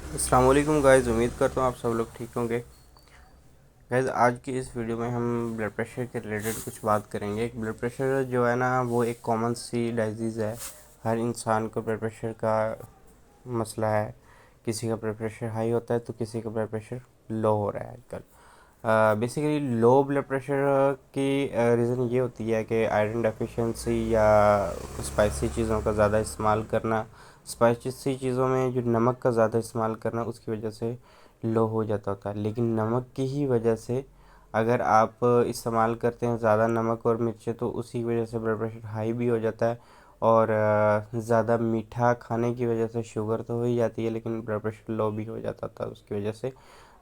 अस्सलाम वालेकुम गाइस, उम्मीद करता हूँ आप सब लोग ठीक होंगे। गाइस, आज की इस वीडियो में हम ब्लड प्रेशर के रिलेटेड कुछ बात करेंगे। ब्लड प्रेशर जो है ना, वो एक कॉमन सी डिजीज़ है। हर इंसान को ब्लड प्रेशर का मसला है। किसी का ब्लड प्रेशर हाई होता है तो किसी का ब्लड प्रेशर लो हो रहा है आजकल। बेसिकली लो ब्लड प्रेशर की रीज़न ये होती है कि आयरन डेफिशिएंसी या स्पाइसी चीज़ों का ज़्यादा इस्तेमाल करना, स्पाइसी चीज़ों में जो नमक का ज़्यादा इस्तेमाल करना, उसकी वजह से लो हो जाता होता है। लेकिन नमक की ही वजह से अगर आप इस्तेमाल करते हैं ज़्यादा नमक और मिर्चें, तो उसी की वजह से ब्लड प्रेशर हाई भी हो जाता है। और ज़्यादा मीठा खाने की वजह से शुगर तो हो ही जाती है, लेकिन ब्लड प्रेशर लो भी हो जाता था उसकी वजह से।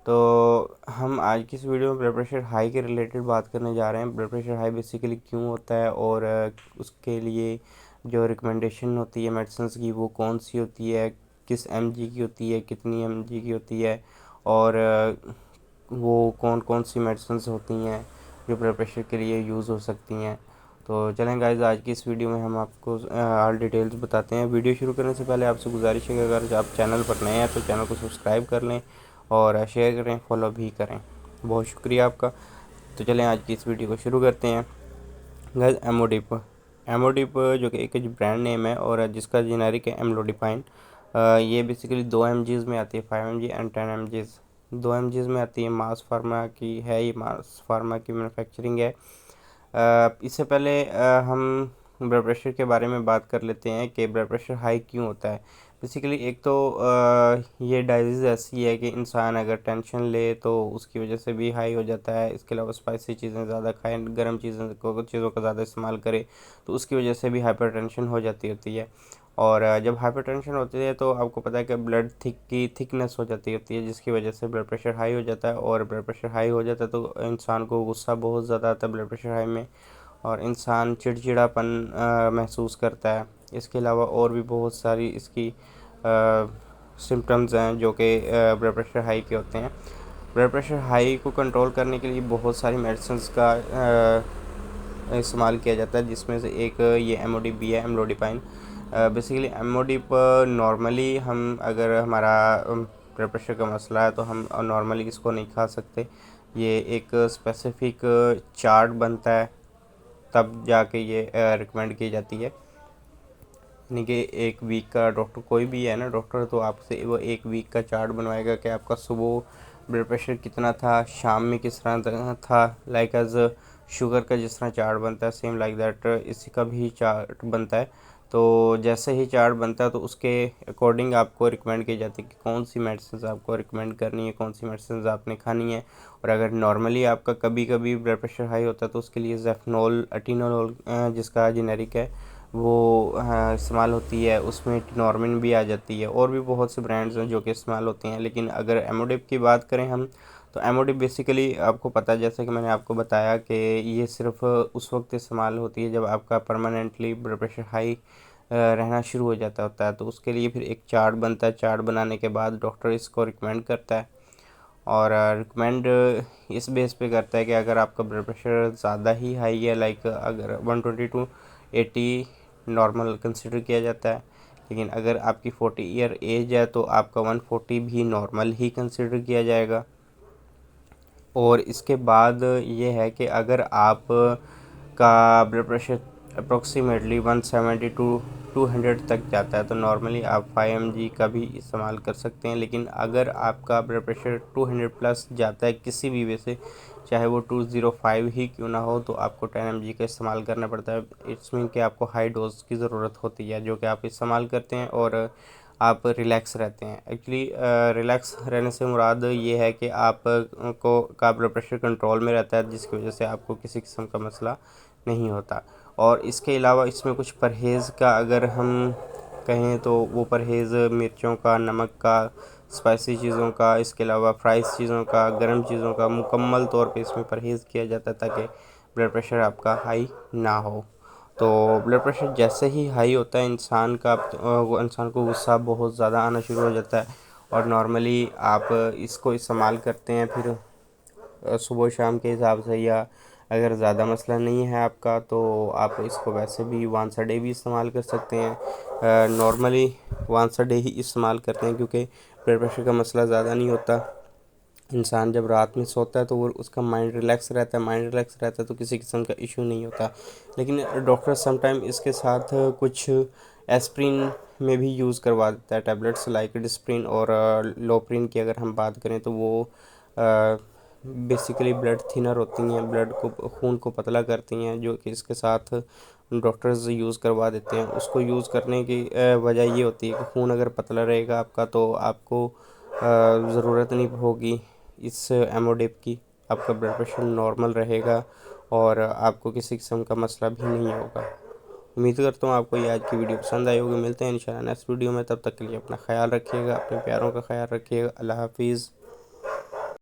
तो हम आज की इस वीडियो में ब्लड प्रेशर हाई के रिलेटेड बात करने जा रहे हैं। ब्लड प्रेशर हाई बेसिकली क्यों होता है, और उसके लिए जो रिकमेंडेशन होती है मेडिसिन की, वो कौन सी होती है, किस एमजी की होती है, कितनी एमजी की होती है, और वो कौन कौन सी मेडिसिन होती हैं जो ब्लड प्रेशर के लिए यूज़ हो सकती हैं। तो चलें गाइस, आज की इस वीडियो में हम आपको ऑल डिटेल्स बताते हैं। वीडियो शुरू करने से पहले आपसे गुजारिश है कि अगर आप चैनल पर नए हैं तो चैनल को सब्सक्राइब कर लें और शेयर करें, फॉलो भी करें। बहुत शुक्रिया आपका। तो चलें आज की इस वीडियो को शुरू करते हैं। गाइस, एमोडिप एमोडिप जो कि एक ब्रांड नेम है और जिसका जेनेरिक है एमलोडिपाइन। ये बेसिकली 2 mgs में आती है, 5 mg एंड 10 mgs। 2 mgs में आती है, मास फार्मा की है, ये मास फार्मा की मैन्युफैक्चरिंग है। इससे पहले हम ब्लड प्रेशर के बारे में बात कर लेते हैं कि ब्लड प्रेशर हाई क्यों होता है। बेसिकली एक तो ये डाइजीज़ ऐसी है कि इंसान अगर टेंशन ले तो उसकी वजह से भी हाई हो जाता है। इसके अलावा स्पाइसी चीज़ें ज़्यादा खाएं, गर्म चीज़ों का ज़्यादा इस्तेमाल करें तो उसकी वजह से भी हाइपरटेंशन हो जाती होती है। और जब हाइपरटेंशन होती है तो आपको पता है कि ब्लड थिकनेस हो जाती होती है, जिसकी वजह से ब्लड प्रेशर हाई हो जाता है। और ब्लड प्रेशर हाई हो जाता है तो इंसान को गुस्सा बहुत ज़्यादा आता है ब्लड प्रेशर हाई में, और इंसान चिड़चिड़ापन महसूस करता है। इसके अलावा और भी बहुत सारी इसकी सिम्टम्स हैं जो कि ब्लड प्रेशर हाई के होते हैं। ब्लड प्रेशर हाई को कंट्रोल करने के लिए बहुत सारी मेडिसिन्स का इस्तेमाल किया जाता है, जिसमें से एक ये एमओडिप भी है, एमलोडिपाइन। बेसिकली एमओडिप नॉर्मली हम अगर हमारा ब्लड प्रेशर का मसला है तो हम नॉर्मली इसको नहीं खा सकते। ये एक स्पेसिफिक चार्ट बनता है, तब जाके ये रिकमेंड की जाती है। यानी कि एक वीक का डॉक्टर, कोई भी है ना डॉक्टर, तो आपसे वो एक वीक का चार्ट बनवाएगा कि आपका सुबह ब्लड प्रेशर कितना था, शाम में किस तरह था। लाइक एज शुगर का जिस तरह चार्ट बनता है, सेम लाइक दैट इसी का भी चार्ट बनता है। तो जैसे ही चार्ट बनता है तो उसके अकॉर्डिंग आपको रिकमेंड की जाती है कि कौन सी मेडिसिन आपको रिकमेंड करनी है, कौन सी मेडिसिन आपने खानी है। और अगर नॉर्मली आपका कभी कभी ब्लड प्रेशर हाई होता है तो उसके लिए ज़ेफनोल, अटीनोल जिसका जेनेरिक है, वो इस्तेमाल होती है। उसमें नॉर्मिन भी आ जाती है, और भी बहुत से ब्रांड्स हैं जो कि इस्तेमाल होती हैं। लेकिन अगर एमोडिप की बात करें हम, तो एमोडिप बेसिकली आपको पता है, जैसे कि मैंने आपको बताया कि ये सिर्फ उस वक्त इस्तेमाल होती है जब आपका परमानेंटली ब्लड प्रेशर हाई रहना शुरू हो जाता होता है। तो उसके लिए फिर एक चार्ट बनता है। चार्ट बनाने के बाद डॉक्टर इसको रिकमेंड करता है, और रिकमेंड इस बेस पे करता है कि अगर आपका ब्लड प्रेशर ज़्यादा ही हाई है, लाइक अगर 120/80 नॉर्मल कंसिडर किया जाता है। लेकिन अगर आपकी 40 ईयर एज है तो आपका 140 भी नॉर्मल ही कंसिडर किया जाएगा। और इसके बाद ये है कि अगर आप का ब्लड प्रेशर अप्रोक्सीमेटली 170 टू 200 तक जाता है तो नॉर्मली आप 5 mg का भी इस्तेमाल कर सकते हैं। लेकिन अगर आपका ब्लड प्रेशर 200 प्लस जाता है किसी भी वजह से, चाहे वो 205 ही क्यों ना हो, तो आपको 10 mg का इस्तेमाल करना पड़ता है। इट्स मीन कि आपको हाई डोज की ज़रूरत होती है, जो कि आप इस्तेमाल करते हैं और आप रिलैक्स रहते हैं। एक्चुअली रिलैक्स रहने से मुराद ये है कि आप को का ब्लड प्रेशर कंट्रोल में रहता है, जिसकी वजह से आपको किसी किस्म का मसला नहीं होता। और इसके अलावा इसमें कुछ परहेज़ का अगर हम कहें तो वो परहेज़ मिर्चों का, नमक का, स्पाइसी चीज़ों का, इसके अलावा फ्राइज़ चीज़ों का, गर्म चीज़ों का मुकम्मल तौर पे इसमें परहेज़ किया जाता है ताकि ब्लड प्रेशर आपका हाई ना हो। तो ब्लड प्रेशर जैसे ही हाई होता है इंसान का, वो इंसान को गुस्सा बहुत ज़्यादा आना शुरू हो जाता है। और नॉर्मली आप इसको इस्तेमाल करते हैं फिर सुबह शाम के हिसाब से, या अगर ज़्यादा मसला नहीं है आपका तो आप इसको वैसे भी वंस अ डे भी इस्तेमाल कर सकते हैं। नॉर्मली वंस अ डे ही इस्तेमाल करते हैं, क्योंकि ब्लड प्रेशर का मसला ज़्यादा नहीं होता। इंसान जब रात में सोता है तो वो उसका माइंड रिलैक्स रहता है, माइंड रिलैक्स रहता है तो किसी किस्म का इशू नहीं होता। लेकिन डॉक्टर समटाइम इसके साथ कुछ एस्प्रिन में भी यूज़ करवा देता है टैबलेट्स, लाइक डिस्प्रिन और लोप्रिन की अगर हम बात करें तो वो बेसिकली ब्लड थिनर होती हैं, ब्लड को, खून को पतला करती हैं, जो कि इसके साथ डॉक्टर्स यूज़ करवा देते हैं। उसको यूज़ करने की वजह ये होती है कि खून अगर पतला रहेगा आपका तो आपको ज़रूरत नहीं होगी इस एमोडिप की, आपका ब्लड प्रेशर नॉर्मल रहेगा और आपको किसी किस्म का मसला भी नहीं होगा। उम्मीद करता हूँ आपको ये आज की वीडियो पसंद आई होगी। मिलते हैं इंशाल्लाह नेक्स्ट वीडियो में, तब तक के लिए अपना ख्याल रखिएगा, अपने प्यारों का ख्याल रखिएगा। अल्लाह हाफिज़।